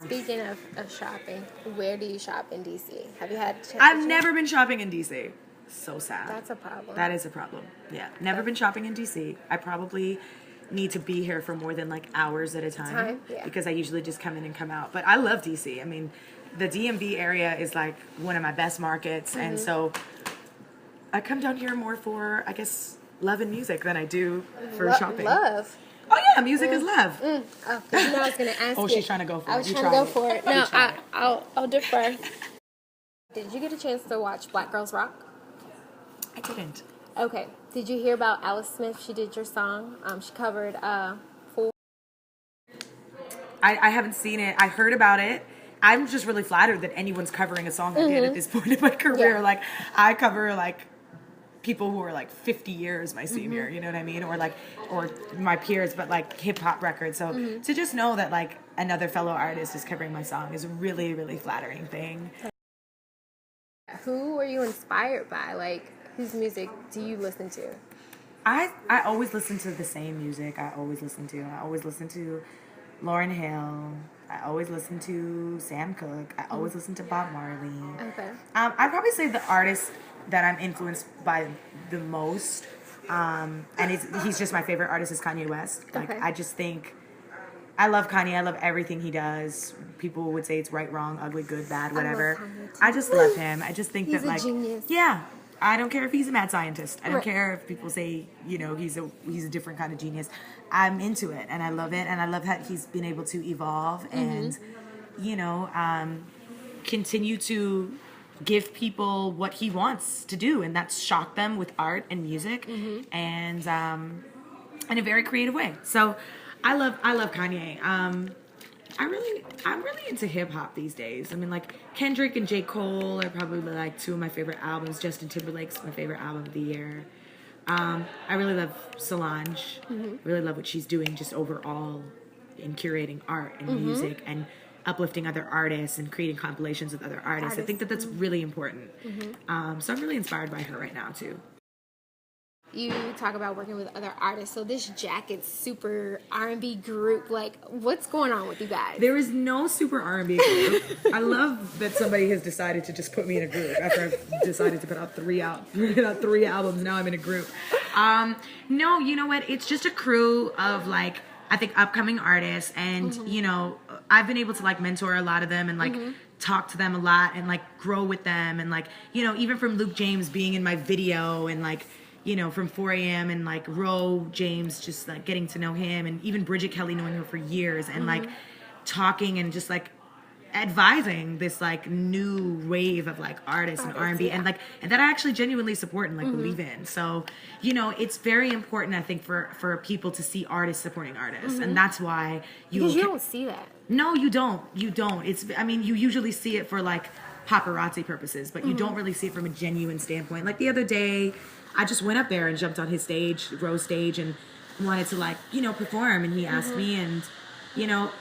Speaking of shopping, where do you shop in DC? Have you had a chance I've never been shopping in DC. So sad. That's a problem. That is a problem. Yeah. Never been shopping in DC. I probably need to be here for more than like hours at a time. Yeah. Because I usually just come in and come out. But I love DC. I mean, the DMV area is like one of my best markets. And so I come down here more for, I guess, love and music than I do for shopping. Love. Oh yeah, music is love. Oh, you know I was going to ask Oh, she's trying to go for it. I was trying to go for it. No, I'll defer. Did you get a chance to watch Black Girls Rock? I didn't. Okay. Did you hear about Alice Smith? She did your song. She covered Fool. I haven't seen it. I heard about it. I'm just really flattered that anyone's covering a song I did at this point in my career. Yeah. Like, I cover like people who are like 50 years my senior, you know what I mean? Or my peers, but like hip hop records. So to just know that like another fellow artist is covering my song is a really, really flattering thing. Who were you inspired by? Like, whose music do you listen to? I always listen to the same music. I always listen to Lauryn Hill. I always listen to Sam Cooke. I always listen to Bob Marley. Okay. I'd probably say the artist that I'm influenced by the most, and he's just my favorite artist, is Kanye West. Like, Okay. I just think, I love Kanye. I love everything he does. People would say it's right, wrong, ugly, good, bad, whatever. Kanye too. I just love him. I just think He's that, a like, genius. yeah. I don't care if he's a mad scientist. I don't Right. care if people say, you know, he's a different kind of genius. I'm into it, and I love it, and I love that he's been able to evolve and, you know, continue to give people what he wants to do, and that's shock them with art and music, and in a very creative way. So, I love Kanye. I'm really into hip hop these days. I mean, like, Kendrick and J. Cole are probably like two of my favorite albums. Justin Timberlake's my favorite album of the year. I really love Solange. Really love what she's doing just overall in curating art and music and uplifting other artists and creating compilations with other artists. I think that that's really important. So I'm really inspired by her right now too. You talk about working with other artists. So this Jacket's super R&B group, like, what's going on with you guys? There is no super R&B group. I love that somebody has decided to just put me in a group after I've decided to put out three albums. Now I'm in a group. No, you know what? It's just a crew of, like, I think upcoming artists, and you know, I've been able to like mentor a lot of them and like talk to them a lot and like grow with them, and like, you know, even from Luke James being in my video, and like, you know, from 4 a.m. and like Ro James, just like getting to know him, and even Bridget Kelly, knowing her for years, and like talking and just like advising this like new wave of like artists and R&B, and like, and that I actually genuinely support and like believe in. So, you know, it's very important, I think, for people to see artists supporting artists, and that's why Because you don't see that. No, you don't. It's, I mean, you usually see it for like paparazzi purposes, but you don't really see it from a genuine standpoint. Like the other day, I just went up there and jumped on his stage, Rose stage, and wanted to like, you know, perform, and he asked me, and, you know,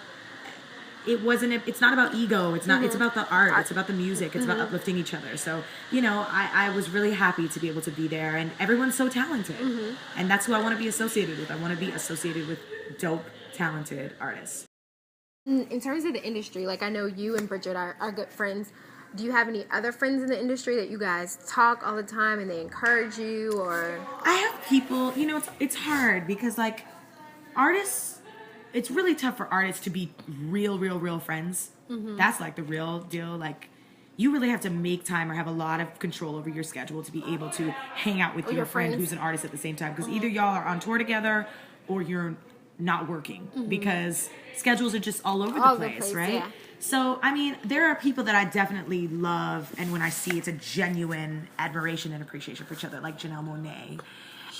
it's not about ego. It's not, it's about the art. It's about the music. It's about uplifting each other. So, you know, I was really happy to be able to be there, and everyone's so talented. And that's who I want to be associated with. I want to be associated with dope, talented artists. In terms of the industry, like, I know you and Bridget are good friends. Do you have any other friends in the industry that you guys talk all the time and they encourage you, or? I have people, you know, it's hard because like artists, it's really tough for artists to be real friends. That's like the real deal. Like, you really have to make time or have a lot of control over your schedule to be able to hang out with your friend who's an artist at the same time. Because either y'all are on tour together or you're not working, because schedules are just all over the place, right? Yeah. So, I mean, there are people that I definitely love, and when I see, it's a genuine admiration and appreciation for each other, like Janelle Monáe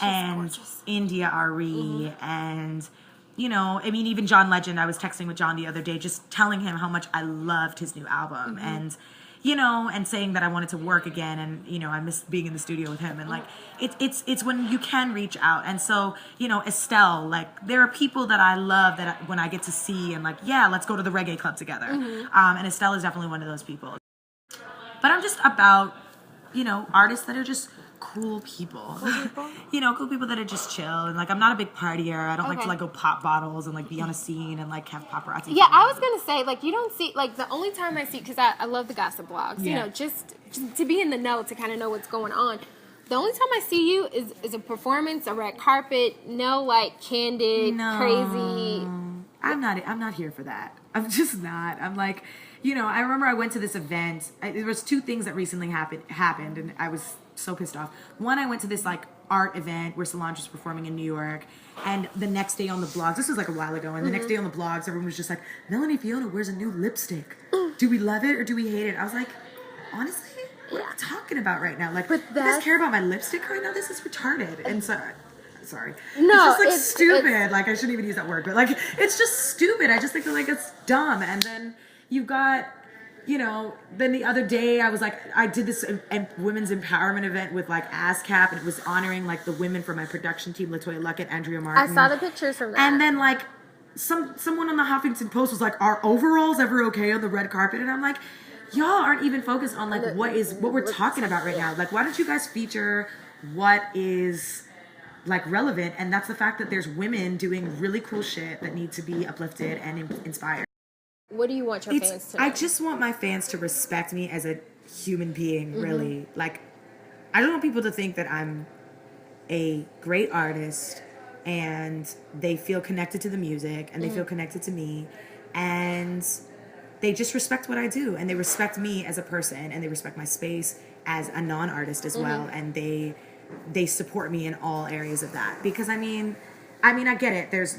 and gorgeous. India Ari, and, you know, I mean, even John Legend. I was texting with John the other day, just telling him how much I loved his new album, and, you know, and saying that I wanted to work again, and, you know, I miss being in the studio with him, and like, it's when you can reach out. And so, you know, Estelle, like, there are people that I love that when I get to see, and like, yeah, let's go to the reggae club together. And Estelle is definitely one of those people. But I'm just about, you know, artists that are just cool people. Cool people? You know, cool people that are just chill. And like, I'm not a big partier. I don't like to Okay. like go pop bottles and like be on a scene and like have paparazzi. Yeah, I was gonna say, like, you don't see, like, the only time I see, because I love the gossip blogs, you Yeah. know, just to be in the know, to kind of know what's going on. The only time I see you is a performance, a red carpet, no, like, candid, crazy. I'm not here for that. I'm just not. I'm like, you know, I remember I went to this event. There was two things that recently happened, and I was so pissed off. One, I went to this like art event where Solange was performing in New York, and the next day on the blogs, this was like a while ago, and the next day on the blogs, everyone was just like, Melanie Fiona wears a new lipstick. Do we love it or do we hate it? I was like, honestly, what are we talking about right now? Like, you guys care about my lipstick right now? This is retarded. And so, sorry. No, it's just like it's stupid. Like, I shouldn't even use that word, but like, it's just stupid. I just think that like it's dumb. And then you've got, you know, then the other day I was like, I did this women's empowerment event with like ASCAP, and it was honoring like the women from my production team, Latoya Luckett, Andrea Martin. I saw the pictures from that. And then like someone on the Huffington Post was like, "Are overalls ever okay on the red carpet?" And I'm like, y'all aren't even focused on like what we're talking about right now. Like, why don't you guys feature what is like relevant? And that's the fact that there's women doing really cool shit that need to be uplifted and inspired. What do you want your fans to know? I just want my fans to respect me as a human being, really. Like, I don't want people to think that I'm a great artist and they feel connected to the music and they feel connected to me, and they just respect what I do, and they respect me as a person, and they respect my space as a non-artist as well, and they support me in all areas of that. Because I mean I get it. There's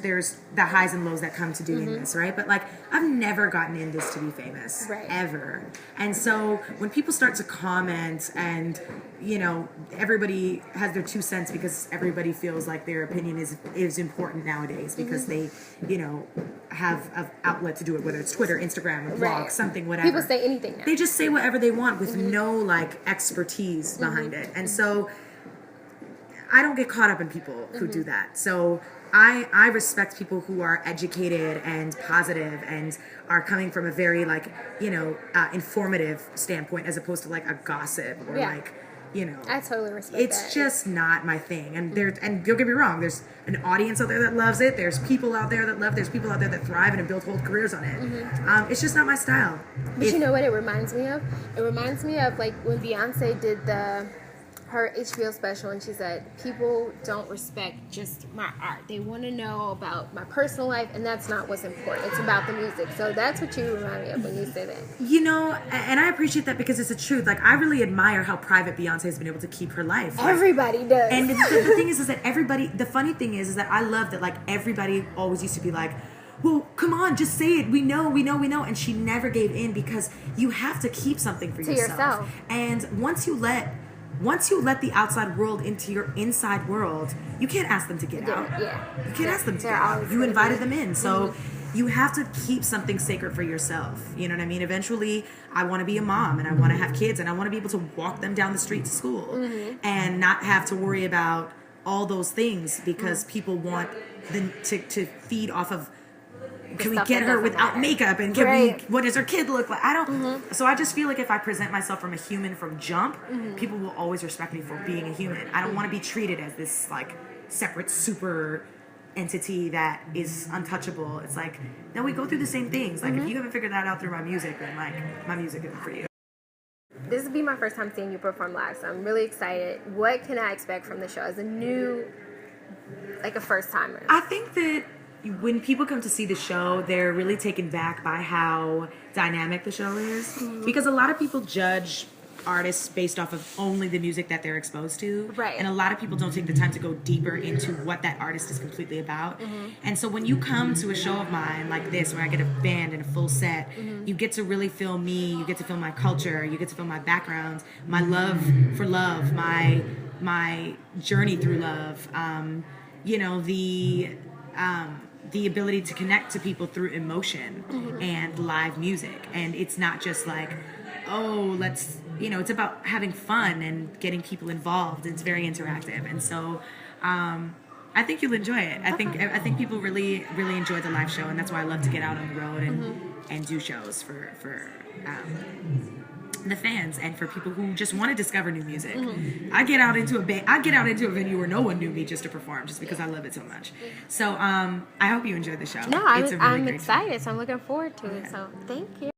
the highs and lows that come to doing this, right? But like, I've never gotten in this to be famous, ever. And so when people start to comment, and you know, everybody has their 2 cents because everybody feels like their opinion is important nowadays because they, you know, have an outlet to do it, whether it's Twitter, Instagram, or blog, something, whatever. People say anything now. They just say whatever they want with no like expertise behind it. And so I don't get caught up in people who do that. So I respect people who are educated and positive and are coming from a very like, you know, informative standpoint, as opposed to like a gossip or like, you know. I totally respect it's that. just not my thing. And and don't get me wrong, there's an audience out there that loves it. There's people out there that love it. There's people out there that thrive and have built whole careers on it. It's just not my style. But you know what it reminds me of? It reminds me of like when Beyonce did her HBO special, and she said, people don't respect just my art. They want to know about my personal life, and that's not what's important. It's about the music. So that's what you remind me of when you say that. You know, and I appreciate that because it's the truth. Like, I really admire how private Beyonce has been able to keep her life. Like, Everybody does. and the thing is that everybody, the funny thing is that I love that, like, everybody always used to be like, well, come on, just say it. We know. And she never gave in, because you have to keep something for yourself. And once you let the outside world into your inside world, you can't ask them to get out. You can't ask them to get out. You invited them in. So you have to keep something sacred for yourself. You know what I mean? Eventually, I want to be a mom, and I want to have kids, and I want to be able to walk them down the street to school and not have to worry about all those things, because people want them to feed off of, can we get her without makeup, and what does her kid look like? I don't. So I just feel like if I present myself from a human from jump, people will always respect me for being a human. I don't want to be treated as this like separate super entity that is untouchable. It's like, no, we go through the same things. Like, if you haven't figured that out through my music, then like my music isn't for you. This will be my first time seeing you perform live, so I'm really excited. What can I expect from the show as a new, like a first timer? I think that when people come to see the show, they're really taken back by how dynamic the show is. Because a lot of people judge artists based off of only the music that they're exposed to. And a lot of people don't take the time to go deeper into what that artist is completely about. And so when you come to a show of mine like this, where I get a band and a full set, you get to really feel me, you get to feel my culture, you get to feel my background, my love for love, my journey through love, you know, the ability to connect to people through emotion and live music. And it's not just like, oh, let's, you know, it's about having fun and getting people involved. It's very interactive. And so I think you'll enjoy it. I think people really, really enjoy the live show, and that's why I love to get out on the road and do shows for the fans and for people who just want to discover new music. I get out into a venue where no one knew me just to perform, just because I love it so much. So I hope you enjoyed the show. No, It's a really I'm great excited, so I'm looking forward to it. So thank you.